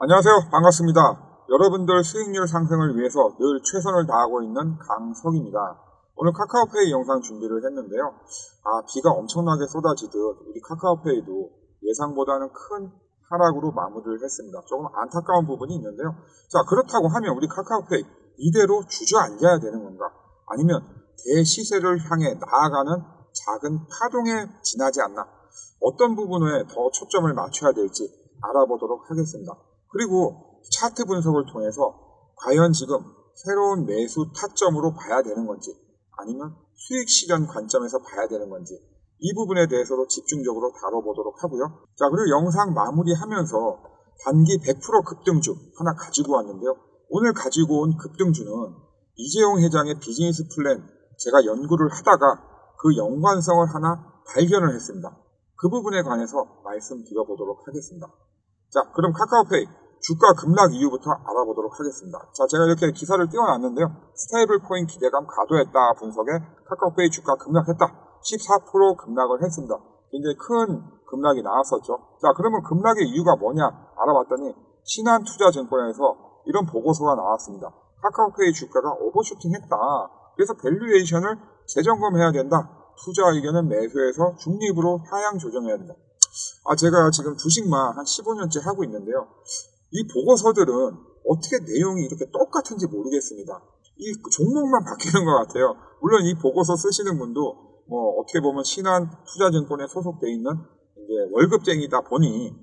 안녕하세요. 반갑습니다. 여러분들 수익률 상승을 위해서 늘 최선을 다하고 있는 강석입니다. 오늘 카카오페이 영상 준비를 했는데요. 비가 엄청나게 쏟아지듯 우리 카카오페이도 예상보다는 큰 하락으로 마무리를 했습니다. 조금 안타까운 부분이 있는데요. 자, 그렇다고 하면 우리 카카오페이 이대로 주저앉아야 되는 건가? 아니면 대시세를 향해 나아가는 작은 파동에 지나지 않나? 어떤 부분에 더 초점을 맞춰야 될지 알아보도록 하겠습니다. 그리고 차트 분석을 통해서 과연 지금 새로운 매수 타점으로 봐야 되는 건지 아니면 수익 실현 관점에서 봐야 되는 건지 이 부분에 대해서도 집중적으로 다뤄보도록 하고요. 자, 그리고 영상 마무리하면서 단기 100% 급등주 하나 가지고 왔는데요. 오늘 가지고 온 급등주는 이재용 회장의 비즈니스 플랜 제가 연구를 하다가 그 연관성을 하나 발견을 했습니다. 그 부분에 관해서 말씀드려보도록 하겠습니다. 자, 그럼 카카오페이 주가 급락 이유부터 알아보도록 하겠습니다. 자, 제가 이렇게 기사를 띄워놨는데요. 스테이블 코인 기대감 가도했다 분석에 카카오페이 주가 급락했다. 14% 급락을 했습니다. 굉장히 큰 급락이 나왔었죠. 자, 그러면 급락의 이유가 뭐냐 알아봤더니 신한투자증권에서 이런 보고서가 나왔습니다. 카카오페이 주가가 오버슈팅했다. 그래서 밸류에이션을 재점검해야 된다. 투자 의견은 매수해서 중립으로 하향 조정해야 된다. 제가 지금 주식만 한 15년째 하고 있는데요. 이 보고서들은 어떻게 내용이 이렇게 똑같은지 모르겠습니다. 이 종목만 바뀌는 것 같아요. 물론 이 보고서 쓰시는 분도 어떻게 보면 신한투자증권에 소속되어 있는 이제 월급쟁이다 보니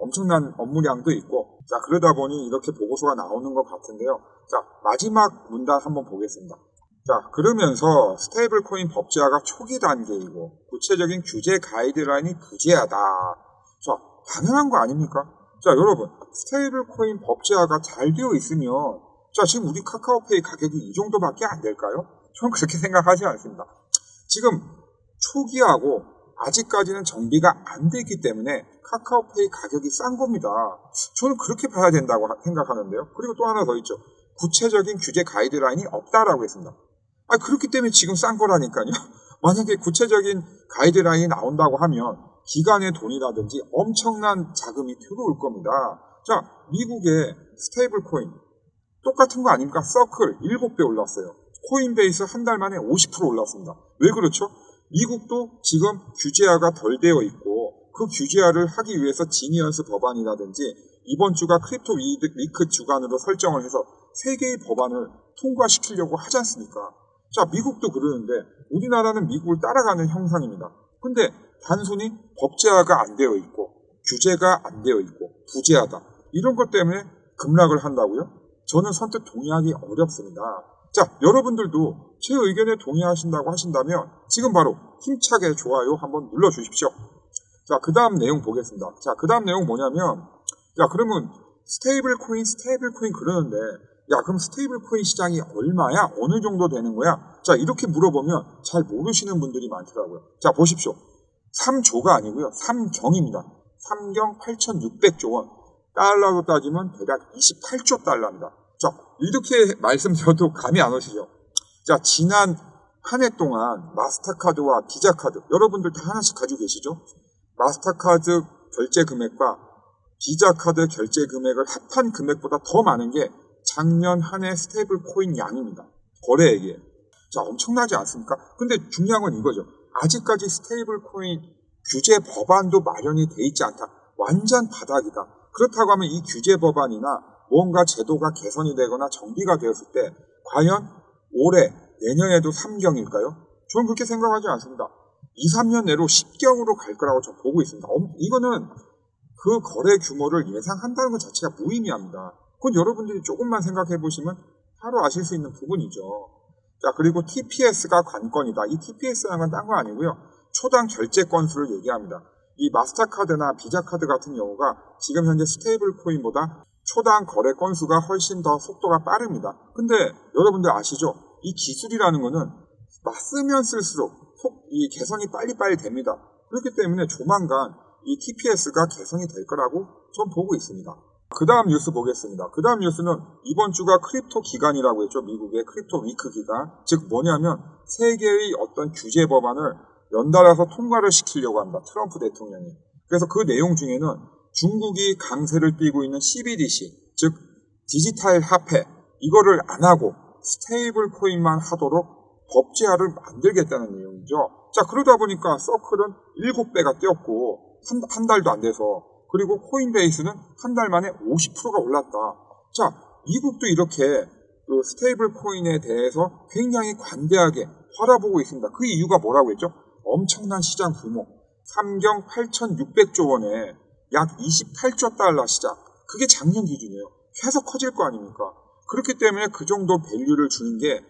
엄청난 업무량도 있고, 자, 그러다 보니 이렇게 보고서가 나오는 것 같은데요. 자, 마지막 문단 한번 보겠습니다. 자, 그러면서 스테이블 코인 법제화가 초기 단계이고 구체적인 규제 가이드라인이 부재하다. 자, 당연한 거 아닙니까? 자, 여러분, 스테이블 코인 법제화가 잘 되어 있으면 자, 지금 우리 카카오페이 가격이 이 정도밖에 안 될까요? 저는 그렇게 생각하지 않습니다. 지금 초기하고 아직까지는 정비가 안 됐기 때문에 카카오페이 가격이 싼 겁니다. 저는 그렇게 봐야 된다고 생각하는데요. 그리고 또 하나 더 있죠. 구체적인 규제 가이드라인이 없다라고 했습니다. 그렇기 때문에 지금 싼 거라니까요. 만약에 구체적인 가이드라인이 나온다고 하면 기관의 돈이라든지 엄청난 자금이 들어올 겁니다. 자, 미국의 스테이블 코인 똑같은 거 아닙니까? 서클 7배 올랐어요. 코인베이스 한 달 만에 50% 올랐습니다. 왜 그렇죠? 미국도 지금 규제화가 덜 되어 있고 그 규제화를 하기 위해서 지니언스 법안이라든지 이번 주가 크립토 위크 주간으로 설정을 해서 3개의 법안을 통과시키려고 하지 않습니까? 자, 미국도 그러는데 우리나라는 미국을 따라가는 형상입니다. 근데 단순히 법제화가 안 되어 있고 규제가 안 되어 있고 부재하다 이런 것 때문에 급락을 한다고요? 저는 선뜻 동의하기 어렵습니다. 자, 여러분들도 제 의견에 동의하신다고 하신다면 지금 바로 힘차게 좋아요 한번 눌러주십시오. 자, 그 다음 내용 보겠습니다. 자, 그 다음 내용 뭐냐면, 자, 그러면 스테이블 코인 그러는데, 야, 그럼 스테이블 코인 시장이 얼마야? 어느 정도 되는 거야? 자, 이렇게 물어보면 잘 모르시는 분들이 많더라고요. 자, 보십시오. 3조가 아니고요. 3경입니다. 3경 8,600조 원. 달러로 따지면 대략 28조 달러입니다. 자, 이렇게 말씀드려도 감이 안 오시죠? 자, 지난 한 해 동안 마스터카드와 비자카드, 여러분들 다 하나씩 가지고 계시죠? 마스터카드 결제 금액과 비자카드 결제 금액을 합한 금액보다 더 많은 게 작년 한 해 스테이블 코인 양입니다. 거래액이에요. 자, 엄청나지 않습니까? 근데 중요한 건 이거죠. 아직까지 스테이블 코인 규제 법안도 마련이 돼 있지 않다. 완전 바닥이다. 그렇다고 하면 이 규제 법안이나 무언가 제도가 개선이 되거나 정비가 되었을 때 과연 올해, 내년에도 3경일까요? 저는 그렇게 생각하지 않습니다. 2, 3년 내로 10경으로 갈 거라고 저는 보고 있습니다. 이거는 그 거래 규모를 예상한다는 것 자체가 무의미합니다. 그건 여러분들이 조금만 생각해 보시면 바로 아실 수 있는 부분이죠. 자, 그리고 TPS가 관건이다. 이 TPS라는 건 딴 거 아니고요. 초당 결제 건수를 얘기합니다. 이 마스터카드나 비자카드 같은 경우가 지금 현재 스테이블 코인보다 초당 거래 건수가 훨씬 더 속도가 빠릅니다. 근데 여러분들 아시죠? 이 기술이라는 거는 쓰면 쓸수록 이 개선이 빨리빨리 됩니다. 그렇기 때문에 조만간 이 TPS가 개선이 될 거라고 전 보고 있습니다. 그 다음 뉴스 보겠습니다. 그 다음 뉴스는 이번 주가 크립토 기간이라고 했죠. 미국의 크립토 위크 기간. 즉 뭐냐면 세계의 어떤 규제 법안을 연달아서 통과를 시키려고 합니다. 트럼프 대통령이. 그래서 그 내용 중에는 중국이 강세를 띠고 있는 CBDC, 즉 디지털 화폐, 이거를 안 하고 스테이블 코인만 하도록 법제화를 만들겠다는 내용이죠. 자, 그러다 보니까 서클은 7배가 뛰었고 한 달도 안 돼서, 그리고 코인베이스는 한 달 만에 50%가 올랐다. 자, 미국도 이렇게 그 스테이블 코인에 대해서 굉장히 관대하게 바라보고 있습니다. 그 이유가 뭐라고 했죠? 엄청난 시장 규모, 3경 8,600조 원에 약 28조 달러 시장, 그게 작년 기준이에요. 계속 커질 거 아닙니까? 그렇기 때문에 그 정도 밸류를 주는 게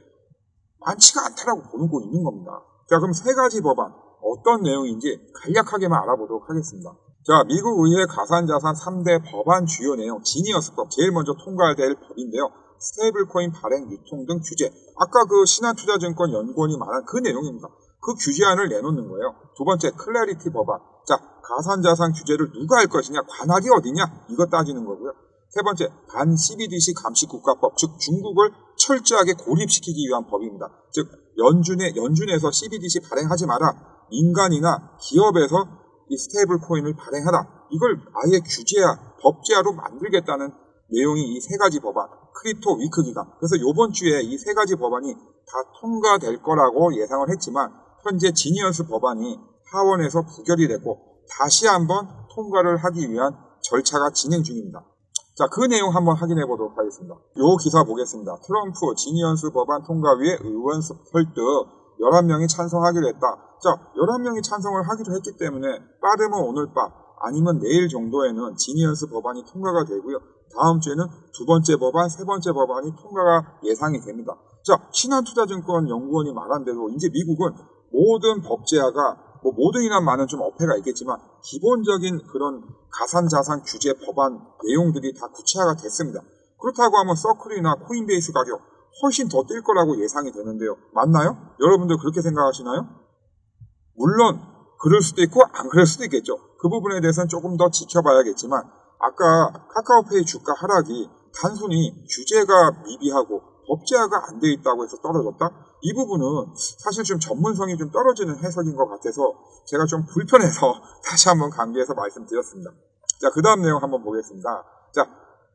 많지가 않다라고 보고 있는 겁니다. 자, 그럼 세 가지 법안 어떤 내용인지 간략하게만 알아보도록 하겠습니다. 자, 미국 의회 가상자산 3대 법안 주요 내용, 지니어스법, 제일 먼저 통과될 법인데요. 스테이블 코인 발행, 유통 등 규제. 아까 그 신한투자증권 연구원이 말한 그 내용입니다. 그 규제안을 내놓는 거예요. 두 번째, 클래리티 법안. 자, 가상자산 규제를 누가 할 것이냐, 관할이 어디냐, 이거 따지는 거고요. 세 번째, 반 CBDC 감시국가법, 즉 중국을 철저하게 고립시키기 위한 법입니다. 즉 연준에서 CBDC 발행하지 마라, 민간이나 기업에서 이 스테이블 코인을 발행하라, 이걸 아예 규제화, 법제화로 만들겠다는 내용이 이 세 가지 법안, 크립토 위크 기간. 그래서 이번 주에 이 세 가지 법안이 다 통과될 거라고 예상을 했지만 현재 지니어스 법안이 하원에서 부결이 됐고 다시 한번 통과를 하기 위한 절차가 진행 중입니다. 자, 그 내용 한번 확인해 보도록 하겠습니다. 요 기사 보겠습니다. 트럼프 지니어스 법안 통과위에 의원 설득 11명이 찬성하기로 했다. 자, 11명이 찬성을 하기로 했기 때문에 빠르면 오늘 밤 아니면 내일 정도에는 지니어스 법안이 통과가 되고요. 다음 주에는 두 번째 법안, 세 번째 법안이 통과가 예상이 됩니다. 자, 신한투자증권 연구원이 말한 대로 이제 미국은 모든 법제화가 모든이란 말은 좀 어폐가 있겠지만 기본적인 그런 가상자산 규제 법안 내용들이 다 구체화가 됐습니다. 그렇다고 하면 서클이나 코인베이스 가격 훨씬 더 뛸 거라고 예상이 되는데요. 맞나요? 여러분들 그렇게 생각하시나요? 물론 그럴 수도 있고 안 그럴 수도 있겠죠. 그 부분에 대해서는 조금 더 지켜봐야겠지만 아까 카카오페이 주가 하락이 단순히 규제가 미비하고 법제화가 안 돼 있다고 해서 떨어졌다? 이 부분은 사실 좀 전문성이 좀 떨어지는 해석인 것 같아서 제가 좀 불편해서 다시 한번 강조해서 말씀드렸습니다. 자, 그 다음 내용 한번 보겠습니다. 자,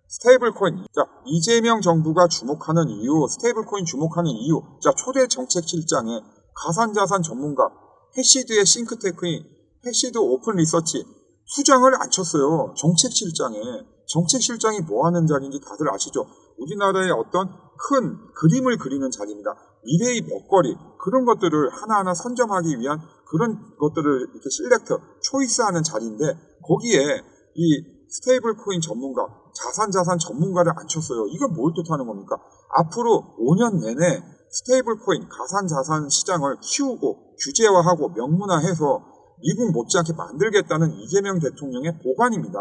스테이블 코인. 자, 이재명 정부가 주목하는 이유, 스테이블 코인 주목하는 이유. 자, 초대 정책실장에 가상자산 전문가, 해시드의 싱크테크인 해시드 오픈 리서치 수장을 앉혔어요. 정책실장에. 정책실장이 뭐 하는 자리인지 다들 아시죠? 우리나라의 어떤 큰 그림을 그리는 자리입니다. 미래의 먹거리, 그런 것들을 하나하나 선점하기 위한 그런 것들을 이렇게 실렉트, 초이스하는 자리인데 거기에 이 스테이블 코인 전문가, 자산 전문가를 앉혔어요. 이건 뭘 뜻하는 겁니까? 앞으로 5년 내내 스테이블 코인, 가상자산 시장을 키우고 규제화하고 명문화해서 미국 못지않게 만들겠다는 이재명 대통령의 보관입니다.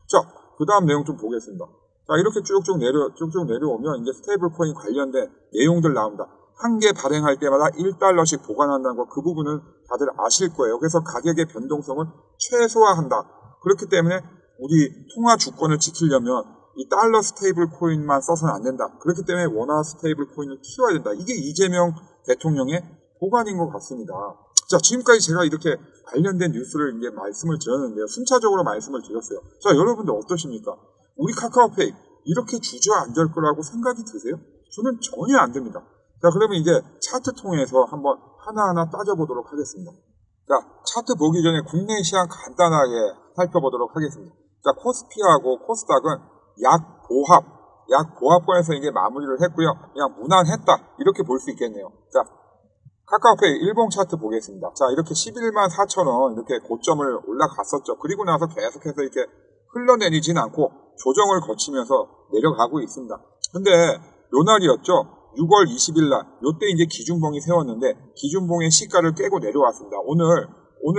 자, 그 다음 내용 좀 보겠습니다. 자, 이렇게 쭉쭉 내려오면 이제 스테이블 코인 관련된 내용들 나옵니다. 한 개 발행할 때마다 1달러씩 보관한다는 거, 그 부분은 다들 아실 거예요. 그래서 가격의 변동성을 최소화한다. 그렇기 때문에 우리 통화 주권을 지키려면 이 달러 스테이블 코인만 써서는 안 된다. 그렇기 때문에 원화 스테이블 코인을 키워야 된다. 이게 이재명 대통령의 보관인 것 같습니다. 자, 지금까지 제가 이렇게 관련된 뉴스를 이제 말씀을 드렸는데요. 순차적으로 말씀을 드렸어요. 자, 여러분들 어떠십니까? 우리 카카오페이 이렇게 주저앉을 거라고 생각이 드세요? 저는 전혀 안 듭니다. 자, 그러면 이제 차트 통해서 한번 하나하나 따져보도록 하겠습니다. 자, 차트 보기 전에 국내 시장 간단하게 살펴보도록 하겠습니다. 자, 코스피하고 코스닥은 약 보합권에서 이제 마무리를 했고요. 그냥 무난했다. 이렇게 볼 수 있겠네요. 자, 카카오페이 일봉 차트 보겠습니다. 자, 이렇게 11만 4천 원 이렇게 고점을 올라갔었죠. 그리고 나서 계속해서 이렇게 흘러내리진 않고 조정을 거치면서 내려가고 있습니다. 근데 요 날이었죠. 6월 20일 날, 요때 이제 기준봉이 세웠는데 기준봉의 시가를 깨고 내려왔습니다. 오늘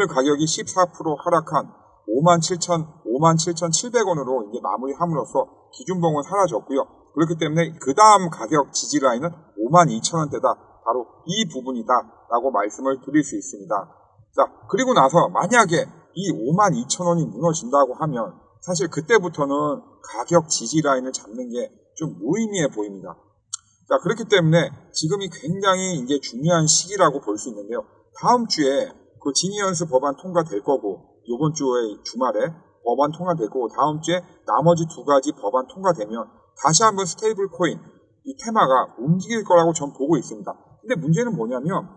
가격이 14% 하락한 57,700원으로 이제 마무리함으로써 기준봉은 사라졌고요. 그렇기 때문에 그 다음 가격 지지라인은 52,000원대다. 바로 이 부분이다라고 말씀을 드릴 수 있습니다. 자, 그리고 나서 만약에 이 52,000원이 무너진다고 하면 사실 그때부터는 가격 지지라인을 잡는 게 좀 무의미해 보입니다. 자, 그렇기 때문에 지금이 굉장히 이제 중요한 시기라고 볼 수 있는데요. 다음 주에 그 지니어스 법안 통과될 거고, 이번 주에 주말에 법안 통과되고 다음 주에 나머지 2가지 법안 통과되면 다시 한번 스테이블 코인 이 테마가 움직일 거라고 전 보고 있습니다. 근데 문제는 뭐냐면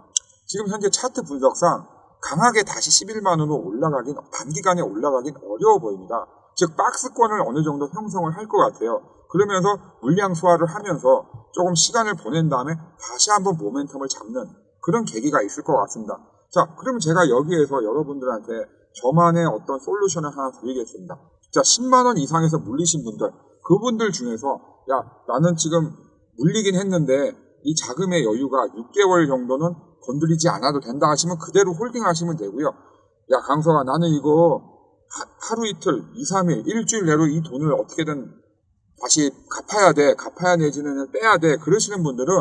지금 현재 차트 분석상 강하게 다시 11만원으로 올라가긴 단기간에 올라가긴 어려워 보입니다. 즉 박스권을 어느 정도 형성을 할 것 같아요. 그러면서 물량 소화를 하면서 조금 시간을 보낸 다음에 다시 한번 모멘텀을 잡는 그런 계기가 있을 것 같습니다. 자, 그러면 제가 여기에서 여러분들한테 저만의 어떤 솔루션을 하나 드리겠습니다. 자, 10만원 이상에서 물리신 분들, 그분들 중에서 야, 나는 지금 물리긴 했는데 이 자금의 여유가 6개월 정도는 건드리지 않아도 된다 하시면 그대로 홀딩 하시면 되고요. 야, 강서가 나는 이거 하루 이틀, 2, 3일, 일주일 내로 이 돈을 어떻게든 다시 갚아야 내지는 빼야 돼. 그러시는 분들은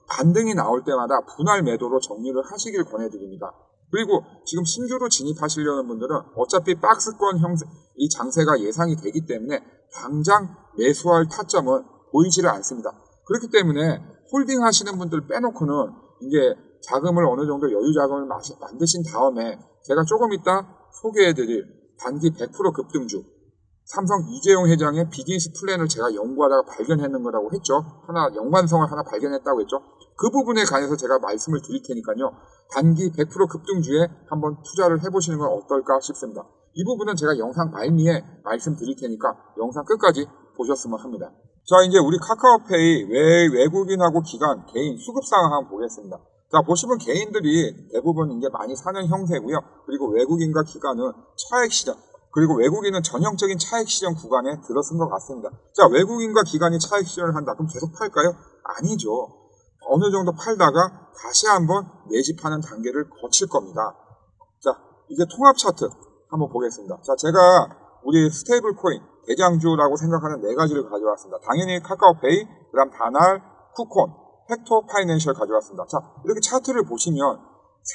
반등이 나올 때마다 분할 매도로 정리를 하시길 권해드립니다. 그리고 지금 신규로 진입하시려는 분들은 어차피 박스권 형태, 이 장세가 예상이 되기 때문에 당장 매수할 타점은 보이지를 않습니다. 그렇기 때문에 홀딩 하시는 분들 빼놓고는 이제 자금을 어느 정도 여유 자금을 만드신 다음에 제가 조금 이따 소개해드릴 단기 100% 급등주 삼성 이재용 회장의 비즈니스 플랜을 제가 연구하다가 발견했는 거라고 했죠. 연관성을 하나 발견했다고 했죠. 그 부분에 관해서 제가 말씀을 드릴 테니까요. 단기 100% 급등주에 한번 투자를 해보시는 건 어떨까 싶습니다. 이 부분은 제가 영상 말미에 말씀드릴 테니까 영상 끝까지 보셨으면 합니다. 자, 이제 우리 카카오페이 외국인하고 기관, 개인 수급 상황 한번 보겠습니다. 자, 보시면 개인들이 대부분 이제 많이 사는 형태고요. 그리고 외국인과 기관은 차익 시장, 그리고 외국인은 전형적인 차익 시장 구간에 들어선 것 같습니다. 자, 외국인과 기관이 차익 시장을 한다. 그럼 계속 팔까요? 아니죠. 어느 정도 팔다가 다시 한번 매집하는 단계를 거칠 겁니다. 자, 이제 통합 차트 한번 보겠습니다. 자, 제가 우리 스테이블 코인 대장주라고 생각하는 4가지를 가져왔습니다. 당연히 카카오페이, 그 다음 다날, 쿠콘, 헥토 파이낸셜 가져왔습니다. 자, 이렇게 차트를 보시면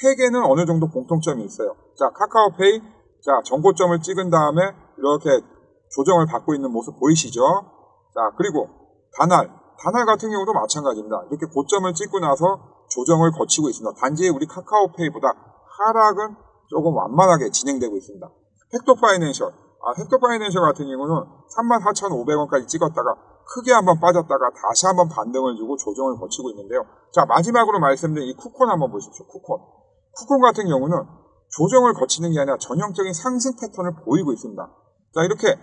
3개는 어느 정도 공통점이 있어요. 자, 카카오페이, 자, 전고점을 찍은 다음에 이렇게 조정을 받고 있는 모습 보이시죠? 자, 그리고 다날 같은 경우도 마찬가지입니다. 이렇게 고점을 찍고 나서 조정을 거치고 있습니다. 단지 우리 카카오페이보다 하락은 조금 완만하게 진행되고 있습니다. 헥토 파이낸셜 같은 경우는 34,500원까지 찍었다가 크게 한번 빠졌다가 다시 한번 반등을 주고 조정을 거치고 있는데요. 자, 마지막으로 말씀드린 이 쿠콘 한번 보십시오. 쿠콘 같은 경우는 조정을 거치는 게 아니라 전형적인 상승 패턴을 보이고 있습니다. 자, 이렇게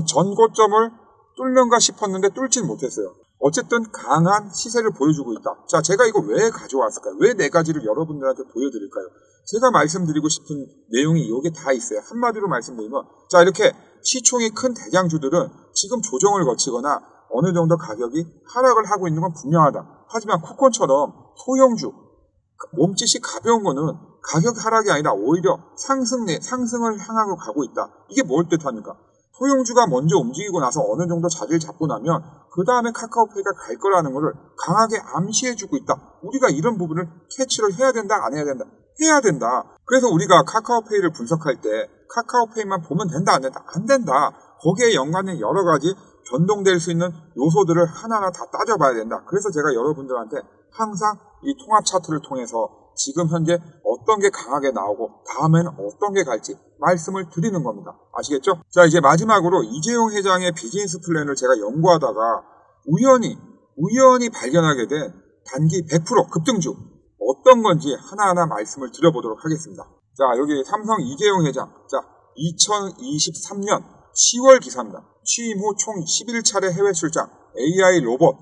전고점을 뚫는가 싶었는데 뚫진 못했어요. 어쨌든 강한 시세를 보여주고 있다. 자, 제가 이거 왜 가져왔을까요? 왜 4가지를 여러분들한테 보여드릴까요? 제가 말씀드리고 싶은 내용이 여기에 다 있어요. 한마디로 말씀드리면, 자, 이렇게 시총이 큰 대장주들은 지금 조정을 거치거나 어느 정도 가격이 하락을 하고 있는 건 분명하다. 하지만 쿠콘처럼 소형주, 몸짓이 가벼운 거는 가격 하락이 아니라 오히려 상승을 향하고 가고 있다. 이게 뭘 뜻합니까? 소형주가 먼저 움직이고 나서 어느 정도 자리를 잡고 나면 그 다음에 카카오페이가 갈 거라는 것을 강하게 암시해주고 있다. 우리가 이런 부분을 캐치를 해야 된다, 안 해야 된다? 해야 된다. 그래서 우리가 카카오페이를 분석할 때 카카오페이만 보면 된다, 안 된다? 안 된다. 거기에 연관된 여러 가지 변동될 수 있는 요소들을 하나하나 다 따져봐야 된다. 그래서 제가 여러분들한테 항상 이 통합 차트를 통해서 지금 현재 어떤 게 강하게 나오고 다음에는 어떤 게 갈지 말씀을 드리는 겁니다. 아시겠죠? 자, 이제 마지막으로 이재용 회장의 비즈니스 플랜을 제가 연구하다가 우연히 발견하게 된 단기 100% 급등주 어떤 건지 하나하나 말씀을 드려보도록 하겠습니다. 자, 여기 삼성 이재용 회장, 자, 2023년 10월 기사입니다. 취임 후 총 11차례 해외 출장, AI 로봇,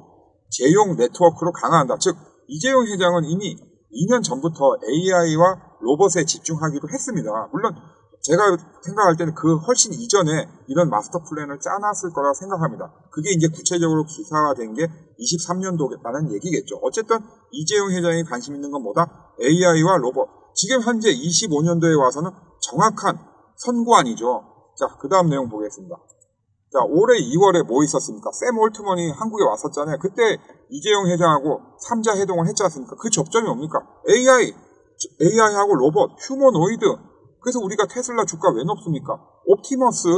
제용 네트워크로 강화한다. 즉, 이재용 회장은 이미 2년 전부터 AI와 로봇에 집중하기로 했습니다. 물론 제가 생각할 때는 그 훨씬 이전에 이런 마스터 플랜을 짜놨을 거라고 생각합니다. 그게 이제 구체적으로 기사화된 게 23년도라는 얘기겠죠. 어쨌든 이재용 회장이 관심 있는 건 뭐다? AI와 로봇. 지금 현재 25년도에 와서는 정확한 선구안이죠. 자, 그 다음 내용 보겠습니다. 자, 올해 2월에 뭐 있었습니까? 샘 올트먼이 한국에 왔었잖아요. 그때 이재용 회장하고 3자 회동을 했지 않습니까? 그 접점이 뭡니까? AI하고 로봇, 휴머노이드. 그래서 우리가 테슬라 주가 왜 높습니까? 옵티머스.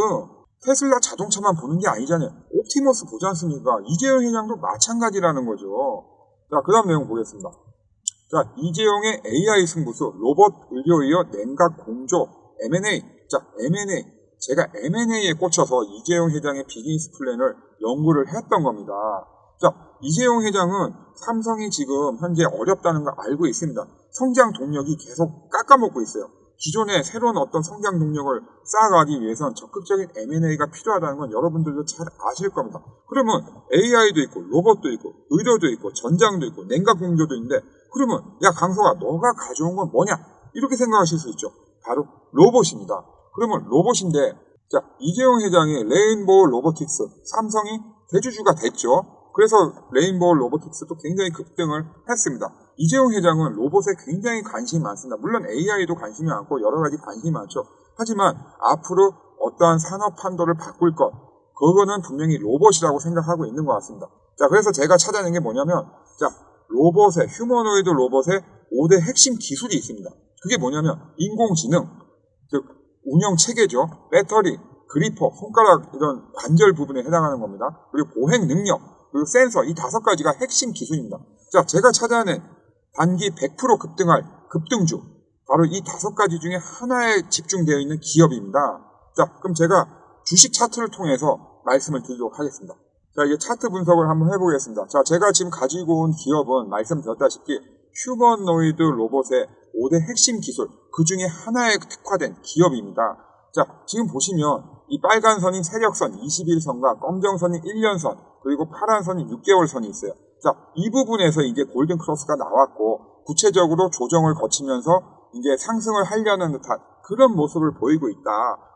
테슬라 자동차만 보는 게 아니잖아요. 옵티머스 보지 않습니까? 이재용 회장도 마찬가지라는 거죠. 자, 그 다음 내용 보겠습니다. 자, 이재용의 AI 승부수, 로봇 의료이어 냉각 공조, M&A. 자, M&A. 제가 M&A에 꽂혀서 이재용 회장의 비즈니스 플랜을 연구를 했던 겁니다. 자, 이재용 회장은 삼성이 지금 현재 어렵다는 걸 알고 있습니다. 성장 동력이 계속 깎아먹고 있어요. 기존에 새로운 어떤 성장 동력을 쌓아가기 위해선 적극적인 M&A가 필요하다는 건 여러분들도 잘 아실 겁니다. 그러면 AI도 있고 로봇도 있고 의료도 있고 전장도 있고 냉각 공조도 있는데 그러면 야 강석아 너가 가져온 건 뭐냐? 이렇게 생각하실 수 있죠. 바로 로봇입니다. 그러면 로봇인데 자 이재용 회장이 레인보우 로보틱스 삼성이 대주주가 됐죠. 그래서 레인보우 로보틱스도 굉장히 급등을 했습니다. 이재용 회장은 로봇에 굉장히 관심이 많습니다. 물론 AI도 관심이 많고 여러 가지 관심이 많죠. 하지만 앞으로 어떠한 산업 판도를 바꿀 것 그거는 분명히 로봇이라고 생각하고 있는 것 같습니다. 자 그래서 제가 찾아낸 게 뭐냐면 자 로봇의 휴머노이드 로봇의 5대 핵심 기술이 있습니다. 그게 뭐냐면 인공지능, 즉 운영 체계죠. 배터리, 그리퍼, 손가락 이런 관절 부분에 해당하는 겁니다. 그리고 보행 능력, 그리고 센서 이 5가지가 핵심 기술입니다. 자, 제가 찾아낸 단기 100% 급등할 급등주 바로 이 5가지 중에 하나에 집중되어 있는 기업입니다. 자, 그럼 제가 주식 차트를 통해서 말씀을 드리도록 하겠습니다. 자, 이게 차트 분석을 한번 해보겠습니다. 자, 제가 지금 가지고 온 기업은 말씀드렸다시피 휴머노이드 로봇의 5대 핵심 기술 그 중에 하나에 특화된 기업입니다. 자, 지금 보시면 이 빨간 선이 세력선 21선과 검정선이 1년선 그리고 파란 선이 6개월 선이 있어요. 자, 이 부분에서 이제 골든 크로스가 나왔고 구체적으로 조정을 거치면서 이제 상승을 하려는 듯한 그런 모습을 보이고 있다.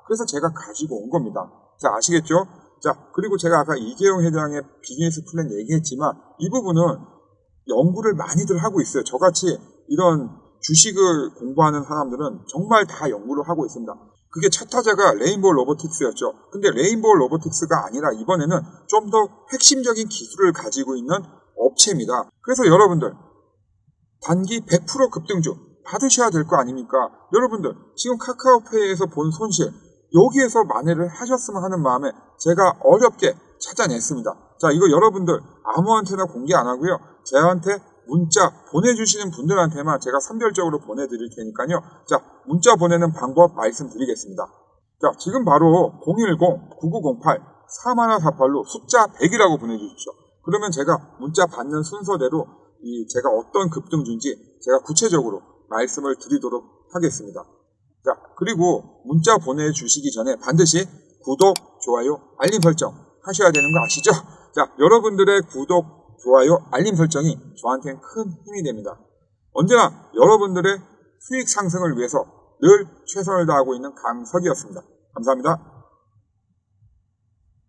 그래서 제가 가지고 온 겁니다. 자, 아시겠죠? 자, 그리고 제가 아까 이재용 회장의 비즈니스 플랜 얘기했지만 이 부분은 연구를 많이들 하고 있어요. 저같이 이런 주식을 공부하는 사람들은 정말 다 연구를 하고 있습니다. 그게 첫 타자가 레인보우 로보틱스였죠. 근데 레인보우 로보틱스가 아니라 이번에는 좀 더 핵심적인 기술을 가지고 있는 업체입니다. 그래서 여러분들 단기 100% 급등주 받으셔야 될 거 아닙니까? 여러분들 지금 카카오페이에서 본 손실 여기에서 만회를 하셨으면 하는 마음에 제가 어렵게 찾아냈습니다. 자, 이거 여러분들 아무한테나 공개 안 하고요. 저한테 문자 보내주시는 분들한테만 제가 선별적으로 보내드릴 테니까요. 자, 문자 보내는 방법 말씀드리겠습니다. 자, 지금 바로 010-9908-4148로 숫자 100이라고 보내주십시오. 그러면 제가 문자 받는 순서대로 제가 어떤 급등주인지 제가 구체적으로 말씀을 드리도록 하겠습니다. 자, 그리고 문자 보내주시기 전에 반드시 구독, 좋아요, 알림 설정 하셔야 되는 거 아시죠? 자, 여러분들의 구독, 좋아요, 알림 설정이 저한테는 큰 힘이 됩니다. 언제나 여러분들의 수익 상승을 위해서 늘 최선을 다하고 있는 강석이었습니다. 감사합니다.